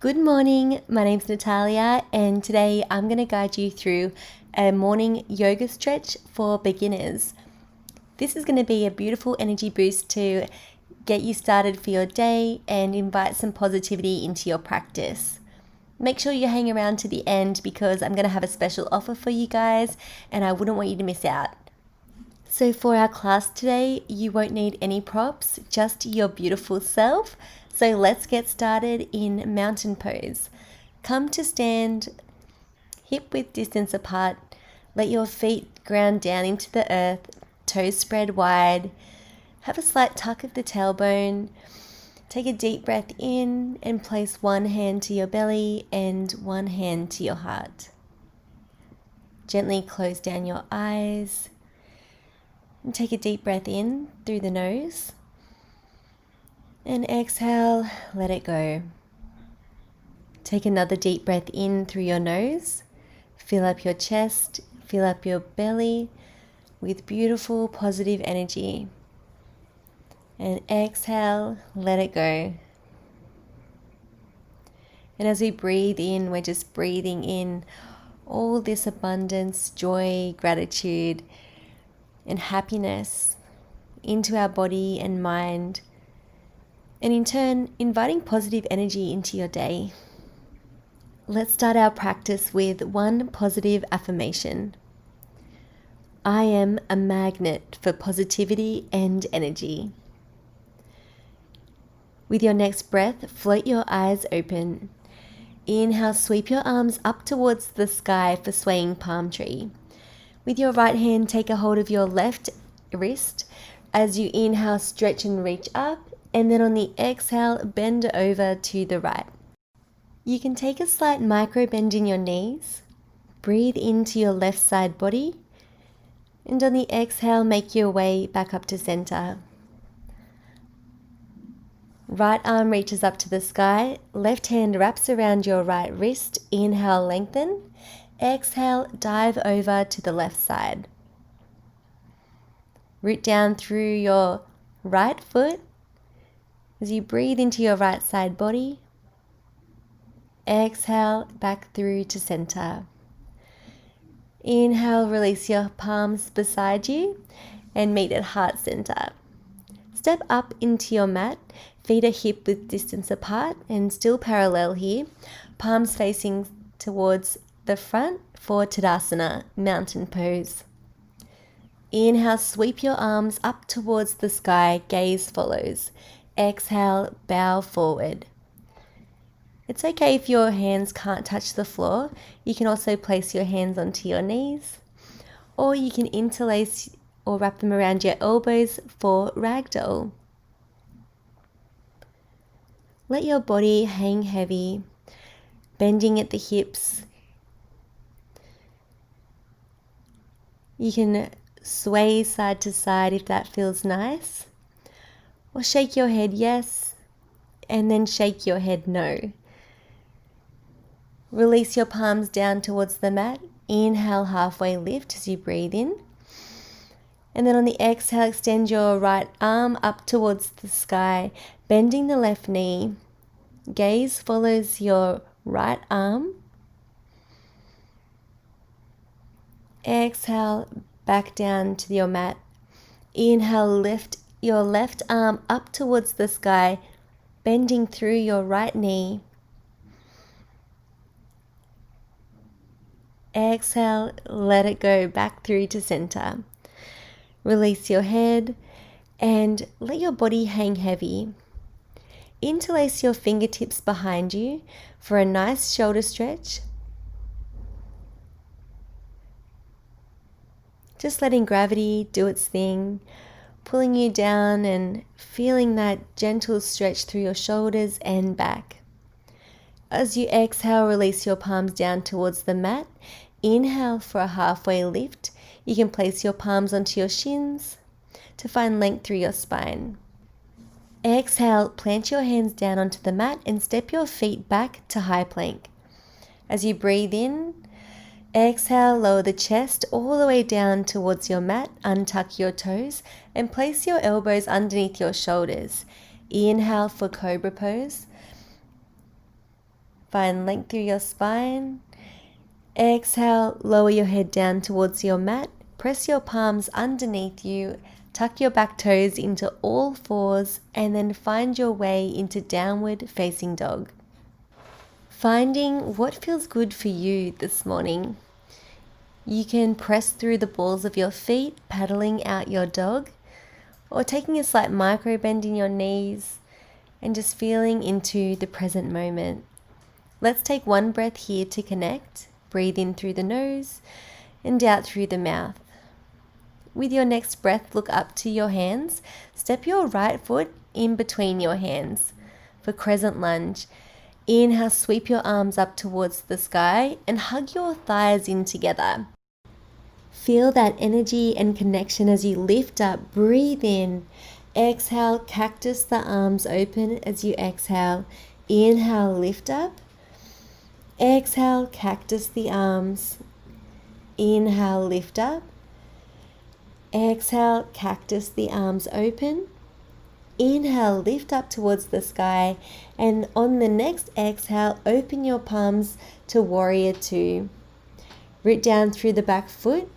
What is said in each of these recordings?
Good morning, my name's Natalia, and today I'm going to guide you through a morning yoga stretch for beginners. This is going to be a beautiful energy boost to get you started for your day and invite some positivity into your practice. Make sure you hang around to the end because I'm going to have a special offer for you guys and I wouldn't want you to miss out. So for our class today, you won't need any props, just your beautiful self. So let's get started in mountain pose. Come to stand, hip width distance apart. Let your feet ground down into the earth, toes spread wide. Have a slight tuck of the tailbone. Take a deep breath in and place one hand to your belly and one hand to your heart. Gently close down your eyes. And take a deep breath in through the nose. And exhale, let it go. Take another deep breath in through your nose. Fill up your chest, fill up your belly with beautiful positive energy. And exhale, let it go. And as we breathe in, we're just breathing in all this abundance, joy, gratitude, and happiness into our body and mind, and in turn inviting positive energy into your day. Let's start our practice with one positive affirmation. I am a magnet for positivity and energy. With your next breath, float your eyes open. Inhale, sweep your arms up towards the sky for swaying palm tree. With your right hand, take a hold of your left wrist. As you inhale, stretch and reach up, and then on the exhale, bend over to the right. You can take a slight micro bend in your knees. Breathe into your left side body, and on the exhale, make your way back up to center. Right arm reaches up to the sky, left hand wraps around your right wrist. Inhale, lengthen. Exhale, dive over to the left side. Root down through your right foot as you breathe into your right side body. Exhale, back through to center. Inhale, release your palms beside you and meet at heart center. Step up into your mat, feet are hip width distance apart and still parallel here, palms facing towards the front for Tadasana, mountain pose. Inhale, sweep your arms up towards the sky, gaze follows. Exhale, bow forward. It's okay if your hands can't touch the floor. You can also place your hands onto your knees, or you can interlace or wrap them around your elbows for ragdoll. Let your body hang heavy, bending at the hips. You can sway side to side if that feels nice, or shake your head yes, and then shake your head no. Release your palms down towards the mat. Inhale, halfway lift as you breathe in. And then on the exhale, extend your right arm up towards the sky, bending the left knee. Gaze follows your right arm. Exhale, back down to your mat. Inhale, lift your left arm up towards the sky, bending through your right knee. Exhale, let it go back through to center. Release your head and let your body hang heavy. Interlace your fingertips behind you for a nice shoulder stretch. Just letting gravity do its thing, pulling you down and feeling that gentle stretch through your shoulders and back. As you exhale, release your palms down towards the mat. Inhale for a halfway lift. You can place your palms onto your shins to find length through your spine. Exhale, plant your hands down onto the mat and step your feet back to high plank. As you breathe in, exhale, lower the chest all the way down towards your mat, untuck your toes and place your elbows underneath your shoulders. Inhale for Cobra Pose. Find length through your spine. Exhale, lower your head down towards your mat. Press your palms underneath you. Tuck your back toes into all fours and then find your way into downward facing dog. Finding what feels good for you this morning. You can press through the balls of your feet, paddling out your dog, or taking a slight micro bend in your knees and just feeling into the present moment. Let's take one breath here to connect. Breathe in through the nose and out through the mouth. With your next breath, look up to your hands. Step your right foot in between your hands for Crescent Lunge. Inhale, sweep your arms up towards the sky and hug your thighs in together. Feel that energy and connection as you lift up. Breathe in. Exhale, cactus the arms open as you exhale. Inhale, lift up. Exhale, cactus the arms. Inhale, lift up. Exhale, cactus the arms open. Inhale, lift up towards the sky. And on the next exhale, open your palms to Warrior Two. Root down through the back foot.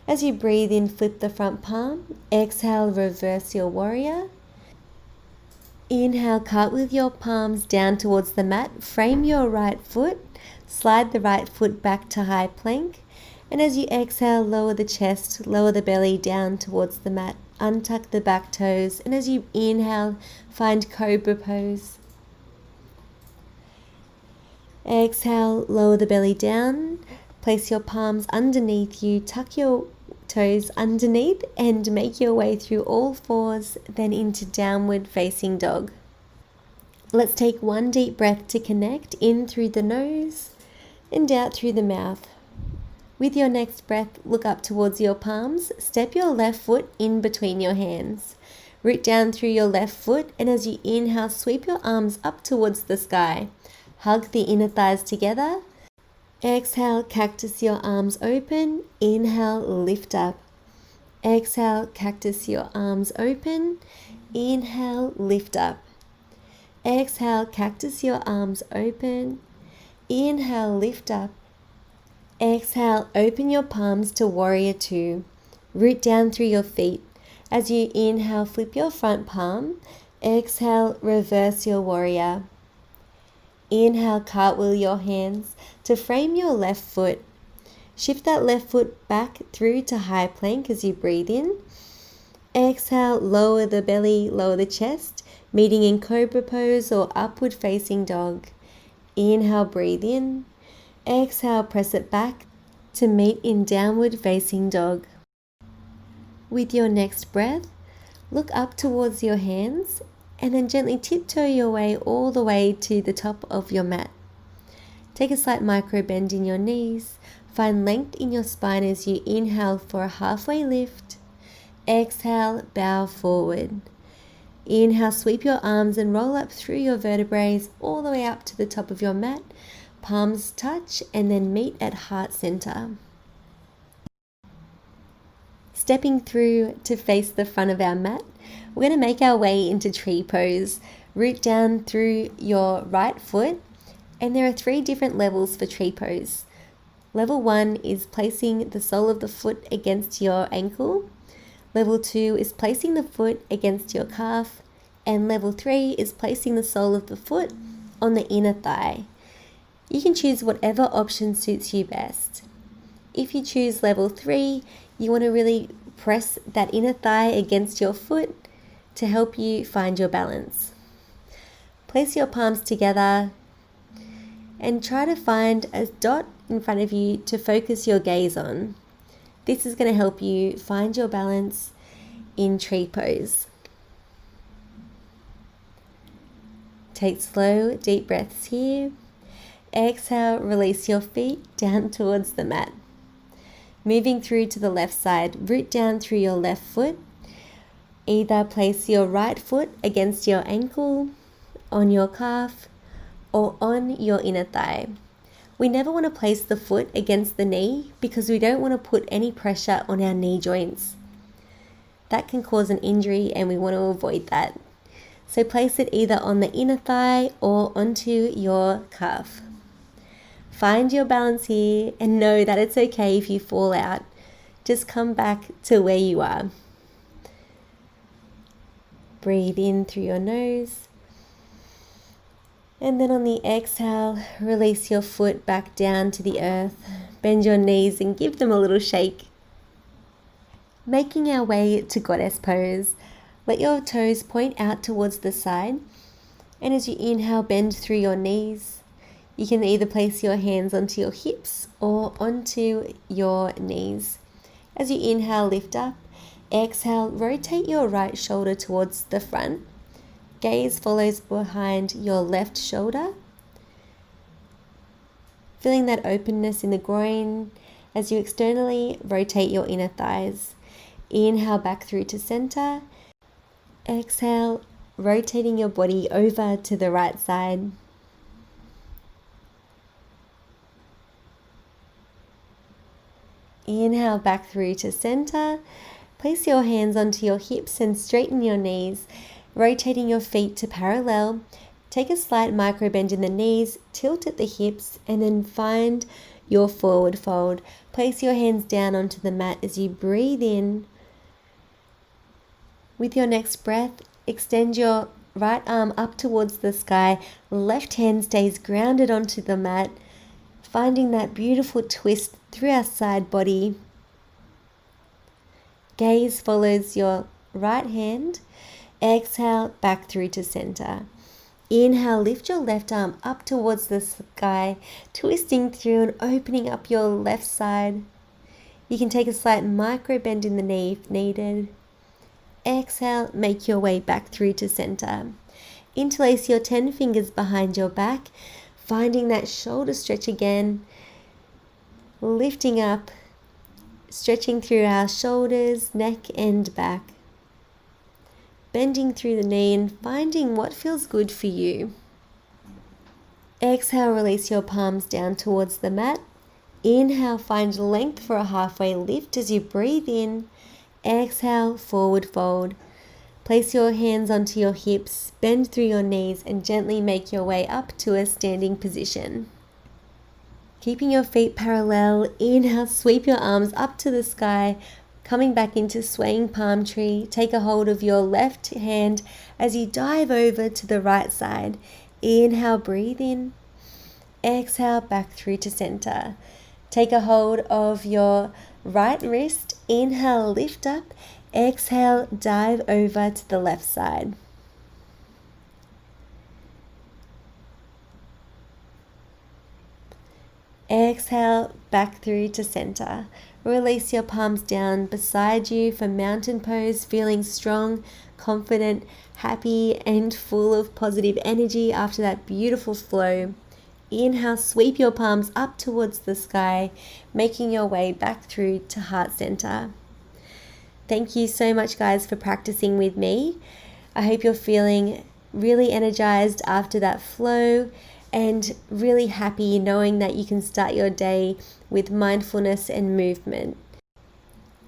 As you breathe in, flip the front palm. Exhale, reverse your warrior. Inhale, cartwheel your palms down towards the mat. Frame your right foot. Slide the right foot back to high plank. And as you exhale, lower the chest, lower the belly down towards the mat. Untuck the back toes. And as you inhale, find Cobra Pose. Exhale, lower the belly down. Place your palms underneath you. Tuck your toes underneath and make your way through all fours, then into downward facing dog. Let's take one deep breath to connect. In through the nose and out through the mouth. With your next breath, look up towards your palms. Step your left foot in between your hands. Root down through your left foot, and as you inhale, sweep your arms up towards the sky. Hug the inner thighs together. Exhale, cactus your arms open. Inhale, lift up. Exhale, cactus your arms open. Inhale, lift up. Exhale, cactus your arms open. Inhale, lift up. Exhale, open your palms to Warrior Two. Root down through your feet. As you inhale, flip your front palm. Exhale, reverse your warrior. Inhale, cartwheel your hands to frame your left foot. Shift that left foot back through to high plank as you breathe in. Exhale, lower the belly, lower the chest, meeting in Cobra Pose or upward facing dog. Inhale, breathe in. Exhale, press it back to meet in downward facing dog. With your next breath, look up towards your hands and then gently tiptoe your way all the way to the top of your mat. Take a slight micro bend in your knees. Find length in your spine as you inhale for a halfway lift. Exhale, bow forward. Inhale, sweep your arms and roll up through your vertebrae all the way up to the top of your mat. Palms touch and then meet at heart center. Stepping through to face the front of our mat, we're going to make our way into tree pose. Root down through your right foot, and there are 3 different levels for tree pose. Level 1 is placing the sole of the foot against your ankle. Level 2 is placing the foot against your calf. And level 3 is placing the sole of the foot on the inner thigh. You can choose whatever option suits you best. If you choose level 3, you want to really press that inner thigh against your foot to help you find your balance. Place your palms together and try to find a dot in front of you to focus your gaze on. This is going to help you find your balance in tree pose. Take slow, deep breaths here. Exhale, release your feet down towards the mat. Moving through to the left side, root down through your left foot. Either place your right foot against your ankle, on your calf, or on your inner thigh. We never want to place the foot against the knee because we don't want to put any pressure on our knee joints. That can cause an injury and we want to avoid that. So place it either on the inner thigh or onto your calf. Find your balance here and know that it's okay if you fall out. Just come back to where you are. Breathe in through your nose. And then on the exhale, release your foot back down to the earth. Bend your knees and give them a little shake. Making our way to Goddess Pose. Let your toes point out towards the side. And as you inhale, bend through your knees. You can either place your hands onto your hips or onto your knees. As you inhale, lift up. Exhale, rotate your right shoulder towards the front. Gaze follows behind your left shoulder. Feeling that openness in the groin as you externally rotate your inner thighs. Inhale back through to center. Exhale, rotating your body over to the right side. Inhale back through to center. Place your hands onto your hips and straighten your knees, rotating your feet to parallel. Take a slight micro bend in the knees, tilt at the hips, and then find your forward fold. Place your hands down onto the mat as you breathe in. With your next breath, extend your right arm up towards the sky. Left hand stays grounded onto the mat, finding that beautiful twist through our side body. Gaze follows your right hand. Exhale, back through to center. Inhale, lift your left arm up towards the sky, twisting through and opening up your left side. You can take a slight micro bend in the knee if needed. Exhale, make your way back through to center. Interlace your 10 fingers behind your back, finding that shoulder stretch again. Lifting up, stretching through our shoulders, neck and back. Bending through the knee and finding what feels good for you. Exhale, release your palms down towards the mat. Inhale, find length for a halfway lift as you breathe in. Exhale, forward fold. Place your hands onto your hips, bend through your knees and gently make your way up to a standing position. Keeping your feet parallel, inhale, sweep your arms up to the sky, coming back into swaying palm tree. Take a hold of your left hand as you dive over to the right side. Inhale, breathe in. Exhale, back through to center. Take a hold of your right wrist. Inhale, lift up. Exhale, dive over to the left side. Exhale, back through to center. Release your palms down beside you for mountain pose, feeling strong, confident, happy, and full of positive energy after that beautiful flow. Inhale, sweep your palms up towards the sky, making your way back through to heart center. Thank you so much, guys, for practicing with me. I hope you're feeling really energized after that flow and really happy knowing that you can start your day with mindfulness and movement.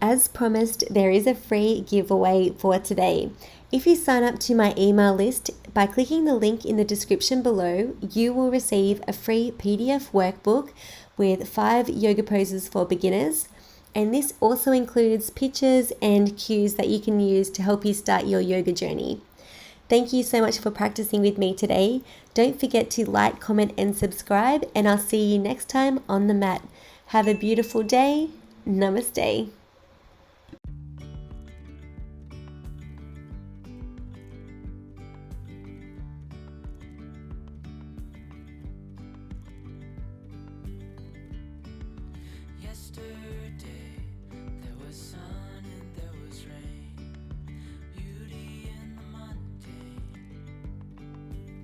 As promised, there is a free giveaway for today. If you sign up to my email list by clicking the link in the description below, you will receive a free PDF workbook with 5 yoga poses for beginners. And this also includes pictures and cues that you can use to help you start your yoga journey. Thank you so much for practicing with me today. Don't forget to like, comment, and subscribe, and I'll see you next time on the mat. Have a beautiful day. Namaste. Yesterday